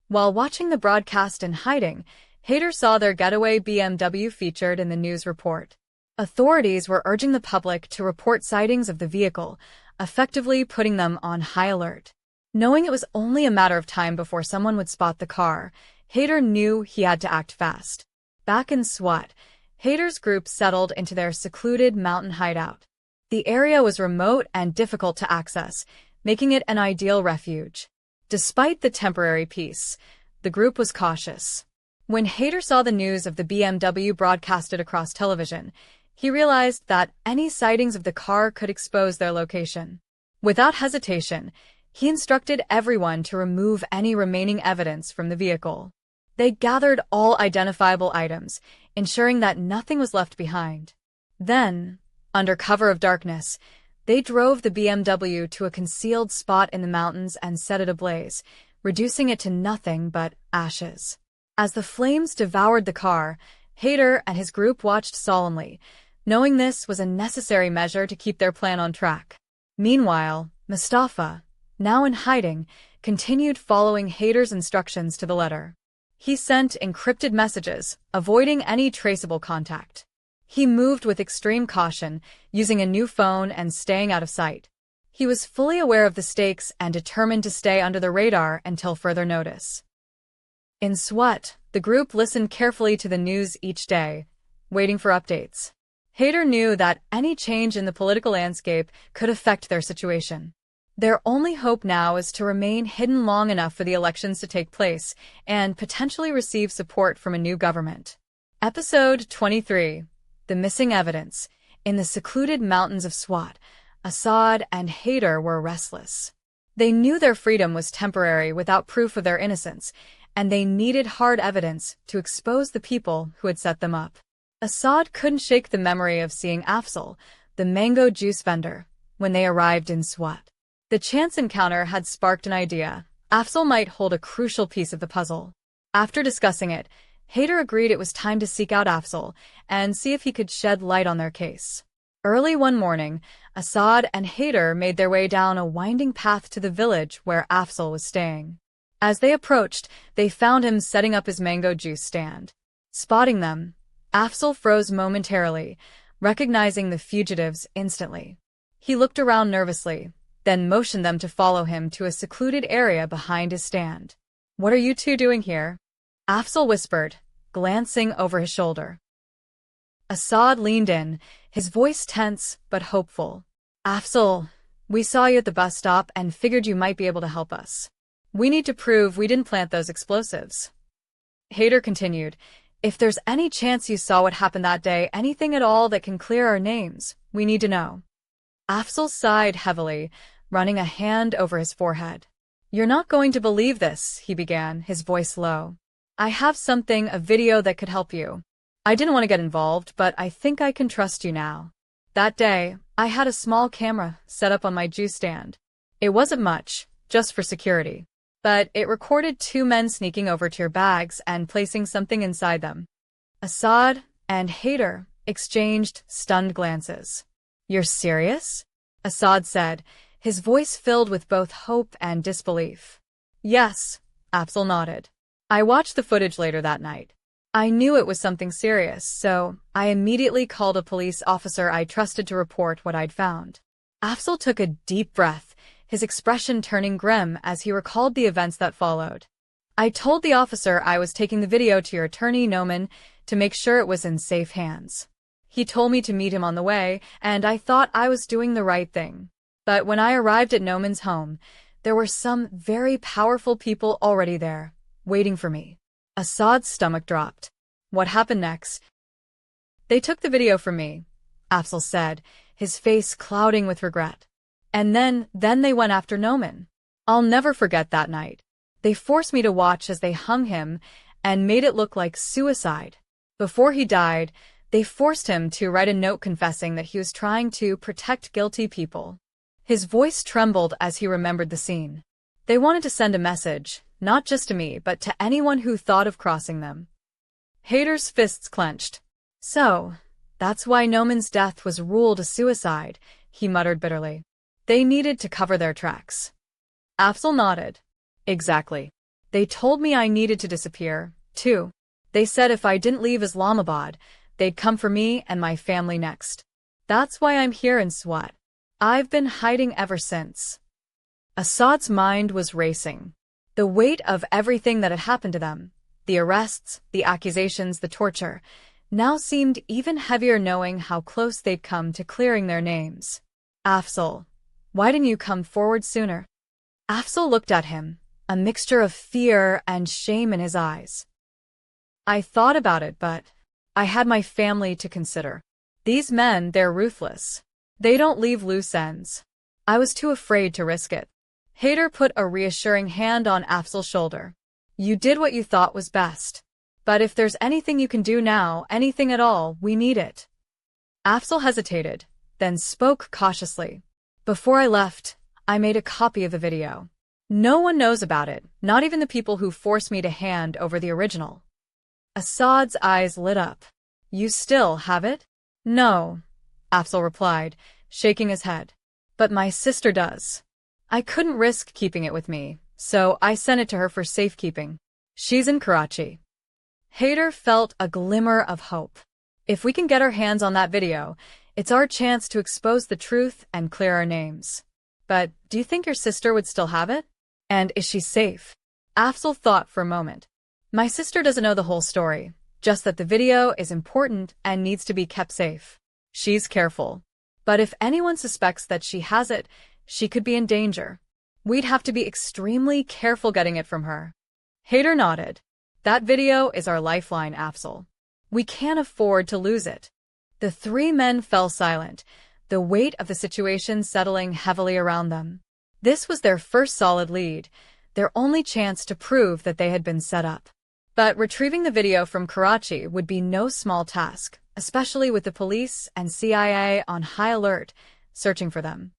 While watching the broadcast in hiding, Hader saw their getaway BMW featured in the news report. Authorities were urging the public to report sightings of the vehicle, effectively putting them on high alert. Knowing it was only a matter of time before someone would spot the car, Hader knew he had to act fast. Back in Swat, Hader's group settled into their secluded mountain hideout. The area was remote and difficult to access, making it an ideal refuge. Despite the temporary peace, the group was cautious. When Hader saw the news of the BMW broadcasted across television, he realized that any sightings of the car could expose their location. Without hesitation, he instructed everyone to remove any remaining evidence from the vehicle. They gathered all identifiable items, ensuring that nothing was left behind. Then, under cover of darkness, they drove the BMW to a concealed spot in the mountains and set it ablaze, reducing it to nothing but ashes. As the flames devoured the car, Hader and his group watched solemnly, knowing this was a necessary measure to keep their plan on track. Meanwhile, Mustafa, now in hiding, continued following Hader's instructions to the letter. He sent encrypted messages, avoiding any traceable contact. He moved with extreme caution, using a new phone and staying out of sight. He was fully aware of the stakes and determined to stay under the radar until further notice. In Swat, the group listened carefully to the news each day, waiting for updates. Hader knew that any change in the political landscape could affect their situation. Their only hope now is to remain hidden long enough for the elections to take place and potentially receive support from a new government. Episode 23. The Missing Evidence. In the secluded mountains of Swat, Assad and Hader were restless. They knew their freedom was temporary without proof of their innocence, and they needed hard evidence to expose the people who had set them up. Assad couldn't shake the memory of seeing Afzal, the mango juice vendor, when they arrived in Swat. The chance encounter had sparked an idea. Afzal might hold a crucial piece of the puzzle. After discussing it, Hader agreed it was time to seek out Afzal and see if he could shed light on their case. Early one morning, Assad and Hader made their way down a winding path to the village where Afzal was staying. As they approached, they found him setting up his mango juice stand. Spotting them, Afzal froze momentarily, recognizing the fugitives instantly. He looked around nervously, then motioned them to follow him to a secluded area behind his stand. "What are you two doing here?" Afzal whispered, glancing over his shoulder. Assad leaned in, his voice tense but hopeful. "Afzal, we saw you at the bus stop and figured you might be able to help us. We need to prove we didn't plant those explosives." Hader continued, "If there's any chance you saw what happened that day, anything at all that can clear our names, we need to know." Afzal sighed heavily, running a hand over his forehead. "You're not going to believe this," he began, his voice low. "I have a video that could help you. I didn't want to get involved, but I think I can trust you now. That day, I had a small camera set up on my juice stand. It wasn't much, just for security. But it recorded two men sneaking over to your bags and placing something inside them." Assad and Hader exchanged stunned glances. "You're serious?" Assad said, his voice filled with both hope and disbelief. "Yes," Afzal nodded. "I watched the footage later that night. I knew it was something serious, so I immediately called a police officer I trusted to report what I'd found." Afzal took a deep breath, his expression turning grim as he recalled the events that followed. "I told the officer I was taking the video to your attorney, Noman, to make sure it was in safe hands. He told me to meet him on the way, and I thought I was doing the right thing. But when I arrived at Noman's home, there were some very powerful people already there, waiting for me." Assad's stomach dropped. "What happened next?" "They took the video from me," Afzal said, his face clouding with regret. "And then they went after Noman. I'll never forget that night. They forced me to watch as they hung him and made it look like suicide. Before he died, they forced him to write a note confessing that he was trying to protect guilty people." His voice trembled as he remembered the scene. "They wanted to send a message, not just to me, but to anyone who thought of crossing them." Hader's fists clenched. "So, that's why Noman's death was ruled a suicide," he muttered bitterly. "They needed to cover their tracks." Afzal nodded. "Exactly. They told me I needed to disappear, too. They said if I didn't leave Islamabad, they'd come for me and my family next. That's why I'm here in Swat. I've been hiding ever since. Assad's mind was racing. The weight of everything that had happened to them, the arrests, the accusations, the torture, now seemed even heavier knowing how close they'd come to clearing their names. Afzal, why didn't you come forward sooner? Afzal looked at him, a mixture of fear and shame in his eyes. I thought about it, but I had my family to consider. These men, they're ruthless. They don't leave loose ends. I was too afraid to risk it. Haider put a reassuring hand on Afzal's shoulder. You did what you thought was best. But if there's anything you can do now, anything at all, we need it. Afzal hesitated, then spoke cautiously. Before I left, I made a copy of the video. No one knows about it, not even the people who forced me to hand over the original. Assad's eyes lit up. You still have it? No, Afzal replied, shaking his head. But my sister does. I couldn't risk keeping it with me, so I sent it to her for safekeeping. She's in Karachi. Haider felt a glimmer of hope. If we can get our hands on that video, it's our chance to expose the truth and clear our names. But do you think your sister would still have it? And is she safe? Afzal thought for a moment. My sister doesn't know the whole story, just that the video is important and needs to be kept safe. She's careful. But if anyone suspects that she has it, she could be in danger. We'd have to be extremely careful getting it from her. Haider nodded. That video is our lifeline, Afzal. We can't afford to lose it. The three men fell silent, the weight of the situation settling heavily around them. This was their first solid lead, their only chance to prove that they had been set up. But retrieving the video from Karachi would be no small task, especially with the police and CIA on high alert, searching for them.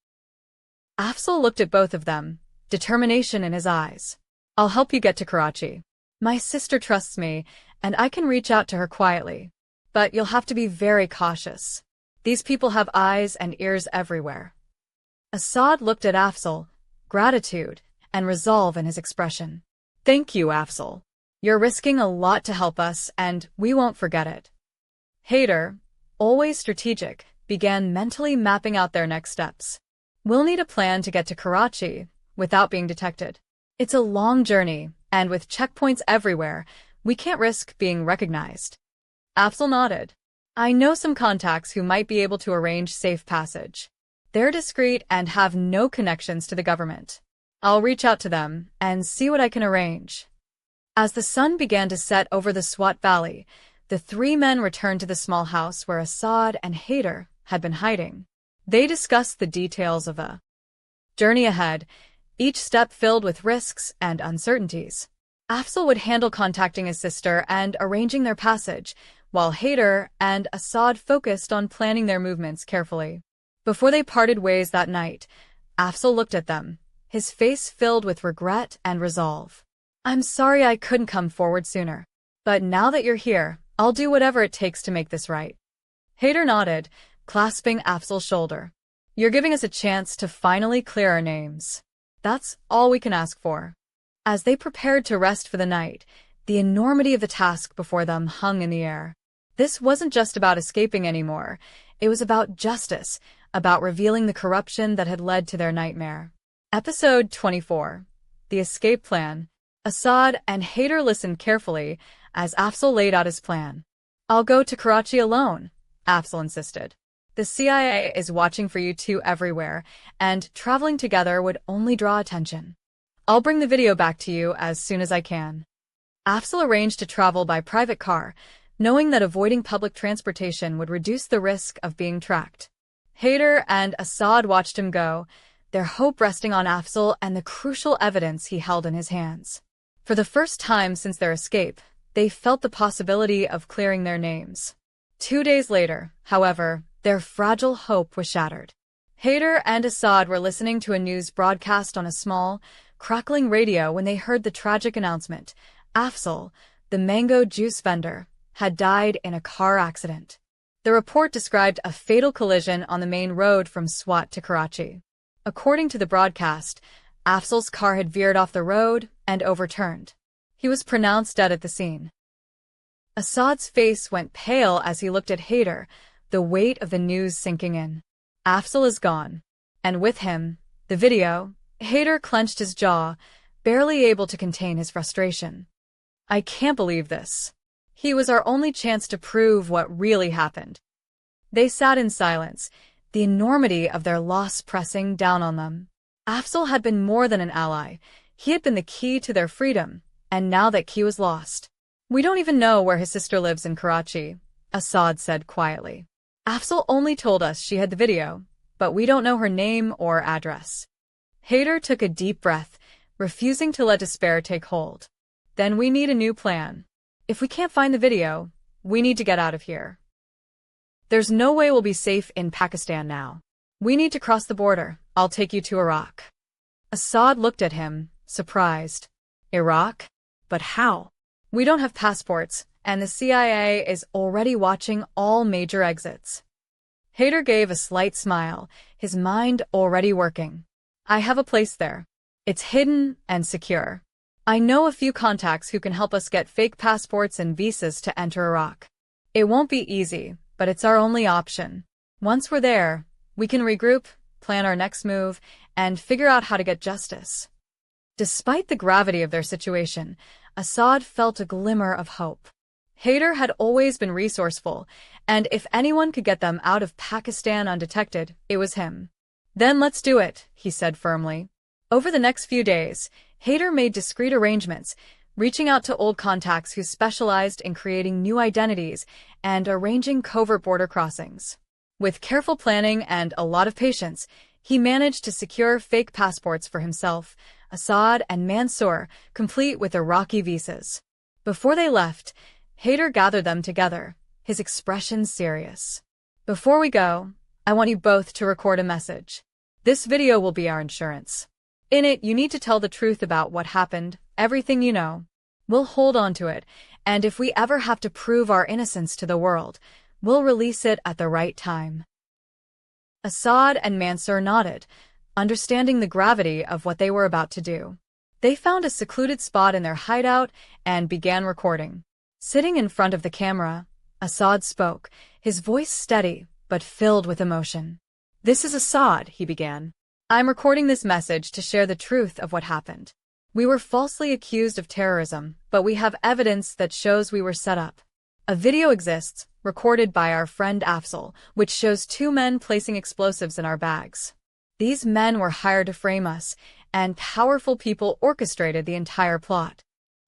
Afzal looked at both of them, determination in his eyes. I'll help you get to Karachi. My sister trusts me, and I can reach out to her quietly. But you'll have to be very cautious. These people have eyes and ears everywhere. Assad looked at Afzal, gratitude and resolve in his expression. Thank you, Afzal. You're risking a lot to help us, and we won't forget it. Haider, always strategic, began mentally mapping out their next steps. We'll need a plan to get to Karachi without being detected. It's a long journey, and with checkpoints everywhere, we can't risk being recognized. Afzal nodded. I know some contacts who might be able to arrange safe passage. They're discreet and have no connections to the government. I'll reach out to them and see what I can arrange. As the sun began to set over the Swat Valley, the three men returned to the small house where Assad and Haider had been hiding. They discussed the details of the journey ahead, each step filled with risks and uncertainties. Afzal would handle contacting his sister and arranging their passage, while Haider and Assad focused on planning their movements carefully. Before they parted ways that night, Afzal looked at them, his face filled with regret and resolve. I'm sorry I couldn't come forward sooner. But now that you're here, I'll do whatever it takes to make this right. Haider nodded, clasping Afzal's shoulder. You're giving us a chance to finally clear our names. That's all we can ask for. As they prepared to rest for the night, the enormity of the task before them hung in the air. This wasn't just about escaping anymore. It was about justice, about revealing the corruption that had led to their nightmare. Episode 24. The Escape Plan. Assad and Haider listened carefully as Afzal laid out his plan. I'll go to Karachi alone, Afzal insisted. The CIA is watching for you two everywhere, and traveling together would only draw attention. I'll bring the video back to you as soon as I can. Afzal arranged to travel by private car, knowing that avoiding public transportation would reduce the risk of being tracked. Haider and Assad watched him go, their hope resting on Afzal and the crucial evidence he held in his hands. For the first time since their escape, they felt the possibility of clearing their names. 2 days later, however, their fragile hope was shattered. Haider and Assad were listening to a news broadcast on a small, crackling radio when they heard the tragic announcement. Afzal, the mango juice vendor, had died in a car accident. The report described a fatal collision on the main road from Swat to Karachi. According to the broadcast, Afzal's car had veered off the road and overturned. He was pronounced dead at the scene. Assad's face went pale as he looked at Haider, the weight of the news sinking in. Afzal is gone. And with him, the video. Haider clenched his jaw, barely able to contain his frustration. I can't believe this. He was our only chance to prove what really happened. They sat in silence, the enormity of their loss pressing down on them. Afzal had been more than an ally. He had been the key to their freedom, and now that key was lost. We don't even know where his sister lives in Karachi, Assad said quietly. Afzal only told us she had the video, but we don't know her name or address. Haider took a deep breath, refusing to let despair take hold. Then we need a new plan. If we can't find the video, we need to get out of here. There's no way we'll be safe in Pakistan now. We need to cross the border. I'll take you to Iraq. Assad looked at him, surprised. Iraq? But how? We don't have passports, and the CIA is already watching all major exits. Haider gave a slight smile, his mind already working. I have a place there. It's hidden and secure. I know a few contacts who can help us get fake passports and visas to enter Iraq. It won't be easy, but it's our only option. Once we're there, we can regroup, plan our next move, and figure out how to get justice. Despite the gravity of their situation, Assad felt a glimmer of hope. Haider had always been resourceful, and if anyone could get them out of Pakistan undetected, it was him. Then let's do it, he said firmly. Over the next few days, Haider made discreet arrangements, reaching out to old contacts who specialized in creating new identities and arranging covert border crossings. With careful planning and a lot of patience, he managed to secure fake passports for himself, Assad and Mansour, complete with Iraqi visas. Before they left, Haider gathered them together, his expression serious. Before we go, I want you both to record a message. This video will be our insurance. In it, you need to tell the truth about what happened, everything you know. We'll hold on to it, and if we ever have to prove our innocence to the world, we'll release it at the right time. Assad and Mansour nodded, understanding the gravity of what they were about to do. They found a secluded spot in their hideout and began recording. Sitting in front of the camera, Assad spoke, his voice steady but filled with emotion. This is Assad, he began. I'm recording this message to share the truth of what happened. We were falsely accused of terrorism, but we have evidence that shows we were set up. A video exists, recorded by our friend Afzal, which shows two men placing explosives in our bags. These men were hired to frame us, and powerful people orchestrated the entire plot.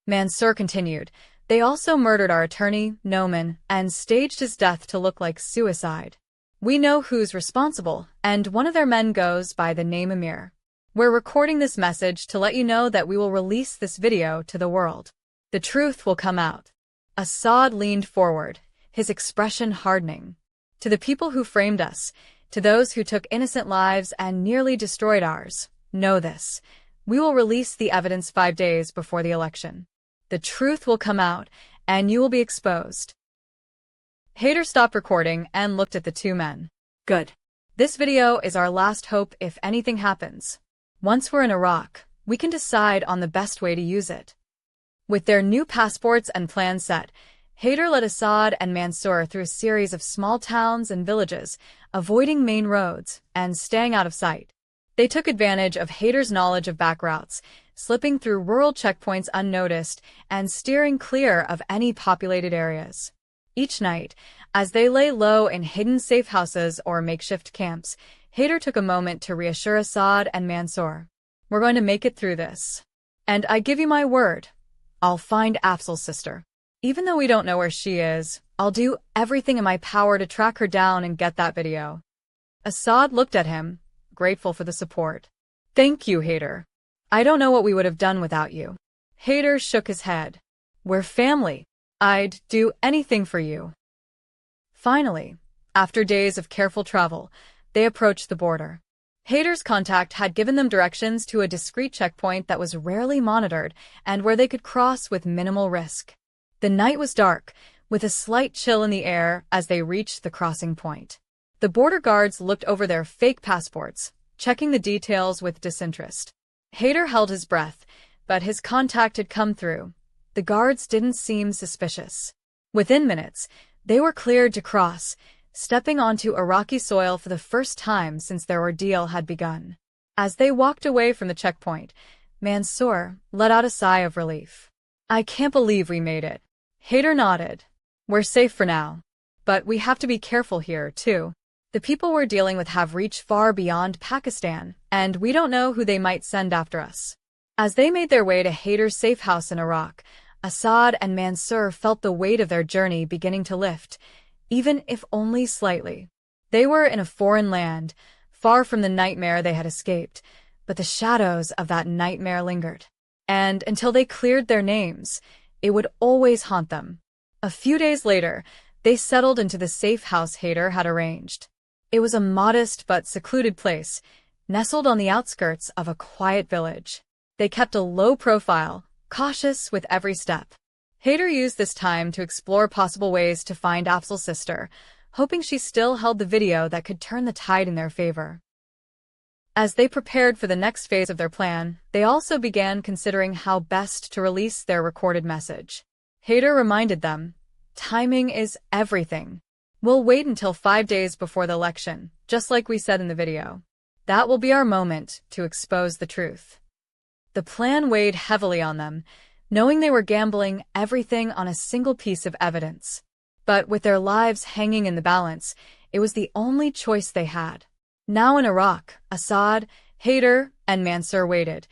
Mansour continued. They also murdered our attorney, Noman, and staged his death to look like suicide. We know who's responsible, and one of their men goes by the name Amir. We're recording this message to let you know that we will release this video to the world. The truth will come out. Assad leaned forward, his expression hardening. To the people who framed us, to those who took innocent lives and nearly destroyed ours, know this. We will release the evidence 5 days before the election. The truth will come out, and you will be exposed. Haider stopped recording and looked at the two men. Good. This video is our last hope if anything happens. Once we're in Iraq, we can decide on the best way to use it. With their new passports and plans set, Haider led Assad and Mansour through a series of small towns and villages, avoiding main roads and staying out of sight. They took advantage of Haider's knowledge of back routes, slipping through rural checkpoints unnoticed and steering clear of any populated areas. Each night, as they lay low in hidden safe houses or makeshift camps, Haider took a moment to reassure Assad and Mansour. We're going to make it through this. And I give you my word, I'll find Afzal's sister. Even though we don't know where she is, I'll do everything in my power to track her down and get that video. Assad looked at him, grateful for the support. Thank you, Haider. I don't know what we would have done without you. Haider shook his head. We're family. I'd do anything for you. Finally, after days of careful travel, they approached the border. Haider's contact had given them directions to a discreet checkpoint that was rarely monitored and where they could cross with minimal risk. The night was dark, with a slight chill in the air as they reached the crossing point. The border guards looked over their fake passports, checking the details with disinterest. Haider held his breath, but his contact had come through. The guards didn't seem suspicious. Within minutes, they were cleared to cross, stepping onto Iraqi soil for the first time since their ordeal had begun. As they walked away from the checkpoint, Mansoor let out a sigh of relief. "I can't believe we made it." Haider nodded. "We're safe for now. But we have to be careful here, too. The people we're dealing with have reached far beyond Pakistan, and we don't know who they might send after us." As they made their way to Haider's safe house in Iraq, Assad and Mansoor felt the weight of their journey beginning to lift, even if only slightly. They were in a foreign land, far from the nightmare they had escaped, but the shadows of that nightmare lingered. And until they cleared their names, it would always haunt them. A few days later, they settled into the safe house Haider had arranged. It was a modest but secluded place, nestled on the outskirts of a quiet village. They kept a low profile, cautious with every step. Haider used this time to explore possible ways to find Afzal's sister, hoping she still held the video that could turn the tide in their favor. As they prepared for the next phase of their plan, they also began considering how best to release their recorded message. Haider reminded them, "Timing is everything. We'll wait until 5 days before the election, just like we said in the video. That will be our moment to expose the truth." The plan weighed heavily on them, knowing they were gambling everything on a single piece of evidence. But with their lives hanging in the balance, it was the only choice they had. Now in Iraq, Assad, Haider, and Mansoor waited,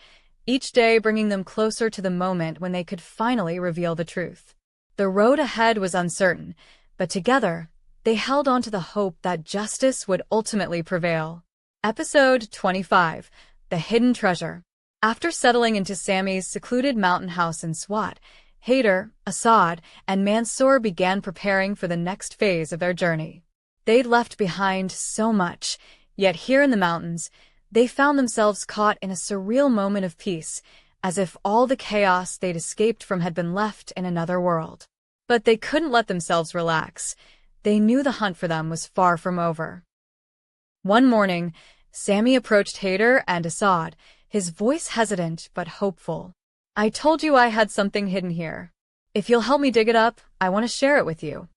each day bringing them closer to the moment when they could finally reveal the truth. The road ahead was uncertain, but together, they held on to the hope that justice would ultimately prevail. Episode 25, The Hidden Treasure. After settling into Sammy's secluded mountain house in Swat, Haider, Assad, and Mansoor began preparing for the next phase of their journey. They'd left behind so much, yet here in the mountains, they found themselves caught in a surreal moment of peace, as if all the chaos they'd escaped from had been left in another world. But they couldn't let themselves relax. They knew the hunt for them was far from over. One morning, Sammy approached Haider and Assad, his voice hesitant but hopeful. "I told you I had something hidden here. If you'll help me dig it up, I want to share it with you."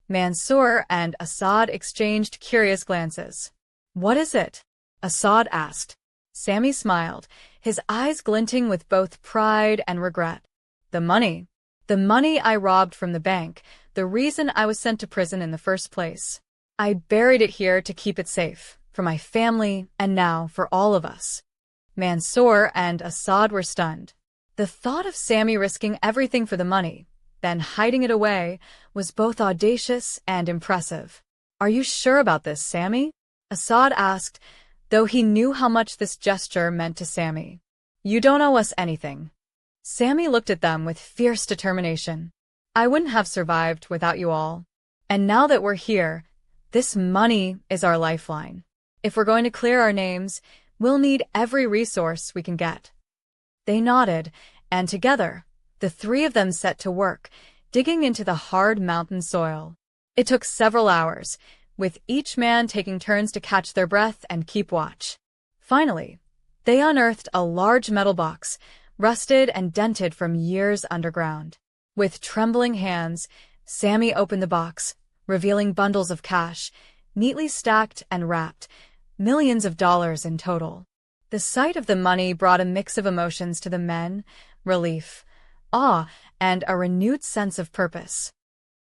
Mansoor and Assad exchanged curious glances. "What is it?" Assad asked. Sammy smiled, his eyes glinting with both pride and regret. "The money. The money I robbed from the bank, the reason I was sent to prison in the first place. I buried it here to keep it safe, for my family and now for all of us." Mansoor and Assad were stunned. The thought of Sammy risking everything for the money, then hiding it away, was both audacious and impressive. "Are you sure about this, Sammy?" Assad asked, though he knew how much this gesture meant to Sammy. "You don't owe us anything." Sammy looked at them with fierce determination. "I wouldn't have survived without you all. And now that we're here, this money is our lifeline. If we're going to clear our names, we'll need every resource we can get." They nodded, and together, the three of them set to work, digging into the hard mountain soil. It took several hours, with each man taking turns to catch their breath and keep watch. Finally, they unearthed a large metal box, rusted and dented from years underground. With trembling hands, Sammy opened the box, revealing bundles of cash, neatly stacked and wrapped, millions of dollars in total. The sight of the money brought a mix of emotions to the men: relief, awe, and a renewed sense of purpose.